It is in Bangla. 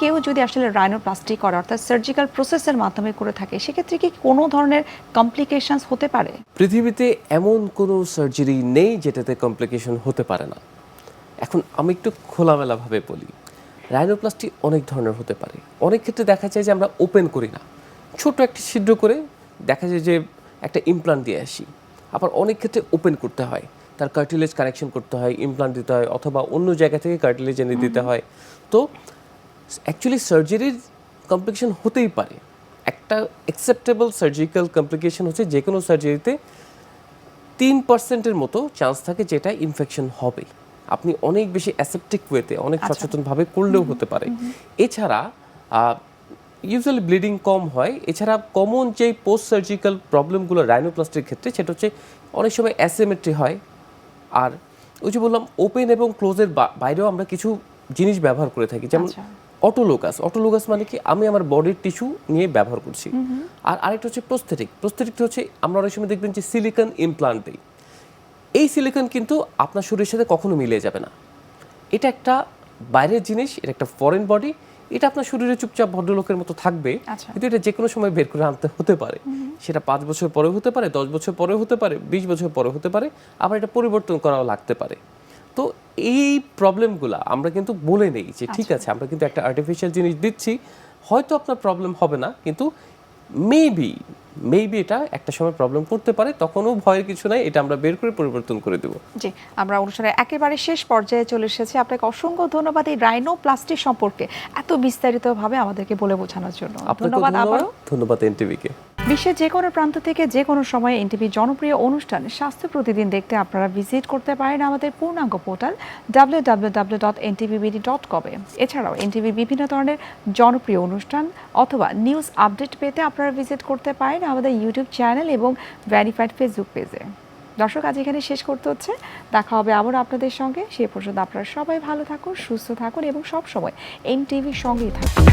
কেউ যদি আসলে রাইনোপ্লাস্টি করে অর্থাৎ সার্জিক্যাল প্রসেসের মাধ্যমে করে থাকে সেক্ষেত্রে কি কোনো ধরনের কমপ্লিকেশনস হতে পারে? পৃথিবীতে এমন কোনো সার্জারি নেই যেটাতে কমপ্লিকেশন হতে পারে না। এখন আমি একটু খোলামেলাভাবে বলি, রাইনোপ্লাস্টি অনেক ধরনের হতে পারে। অনেক ক্ষেত্রে দেখা যায় যে আমরা ওপেন করি না, ছোট একটা ছিদ্র করে দেখা যায় যে একটা ইমপ্লান্ট দিয়ে আসি। আবার অনেক ক্ষেত্রে ওপেন করতে হয়, তার কার্টিলেজ কানেকশন করতে হয়, ইমপ্লান্ট দিতে হয়, অথবা অন্য জায়গা থেকে কার্টিলেজ এনে দিতে হয়। তো অ্যাকচুয়ালি সার্জারির কমপ্লিকেশন হতেই পারে। একটা অ্যাকসেপ্টেবল সার্জিক্যাল কমপ্লিকেশন হচ্ছে যে কোনো সার্জারিতে 3% মতো চান্স থাকে যেটা ইনফেকশন হবে। আপনি অনেক বেশি অ্যাসেপ্টিক ওয়েতে অনেক সচেতনভাবে করলেও হতে পারে। এছাড়া ইউজুয়ালি ব্লিডিং কম হয়। এছাড়া কমন যে পোস্ট সার্জিক্যাল প্রবলেমগুলো রাইনোপ্লাস্টির ক্ষেত্রে সেটা হচ্ছে অনেক সময় অ্যাসিমেট্রি হয়। আর ওই যে বললাম ওপেন এবং ক্লোজের বাইরেও আমরা কিছু জিনিস ব্যবহার করে থাকি, যেমন অটোলোগাস মানে কি আমি আমার বডির টিস্যু নিয়ে ব্যবহার করছি। আর আরেকটা হচ্ছে প্রস্থেটিকটা হচ্ছে আমরা অনেক সময় দেখবেন যে সিলিকন ইমপ্লান্ট দিই। এই সিলিকন কিন্তু আপনার শরীরের সাথে কখনো মিলে যাবে না। এটা একটা বাইরের জিনিস, এটা একটা ফরেন বডি, এটা আপনার শরীরে চুপচাপ ভদ্রলোকের মতো থাকবে, কিন্তু এটা যে কোনো সময় বের করে আনতে হতে পারে। সেটা 5 বছর পরেও হতে পারে, 10 বছর পরেও হতে পারে, 20 বছর পরেও হতে পারে, আবার এটা পরিবর্তন করাও লাগতে পারে। তো এই প্রবলেমগুলো আমরা কিন্তু বলে নেই যে ঠিক আছে আমরা কিন্তু একটা আর্টিফিশিয়াল জিনিস দিচ্ছি, হয়তো আপনার প্রবলেম হবে না, কিন্তু মেবি এটা একটা সময় প্রবলেম করতে পারে, তখনও ভয়ের কিছু নাই, এটা আমরা বের করে পরিবর্তন করে দেব। জি, আমরা অনুষ্ঠানের একেবারে শেষ পর্যায়ে চলে এসেছি। আপনাকে অসংখ্য ধন্যবাদ এই রাইনোপ্লাস্টি সম্পর্কে এত বিস্তারিতভাবে আমাদেরকে বলে বোঝানোর জন্য। ধন্যবাদ আবারও। ধন্যবাদ এনটিভিকে। বিশ্বের যে কোনো প্রান্ত থেকে যে কোনো সময় এনটিভির জনপ্রিয় অনুষ্ঠান স্বাস্থ্য প্রতিদিন দেখতে আপনারা ভিজিট করতে পারেন আমাদের পূর্ণাঙ্গ পোর্টাল www.ntvbd.com এ। এছাড়াও এনটিভির বিভিন্ন ধরনের জনপ্রিয় অনুষ্ঠান অথবা নিউজ আপডেট পেতে আপনারা ভিজিট করতে পারেন আমাদের ইউটিউব চ্যানেল এবং ভেরিফাইড ফেসবুক পেজে। দর্শক, আজ এখানে শেষ করতে হচ্ছে। দেখা হবে আবার আপনাদের সঙ্গে। সে পর্যন্ত আপনারা সবাই ভালো থাকুন, সুস্থ থাকুন এবং সব সময় এনটিভির সঙ্গেই থাকুন।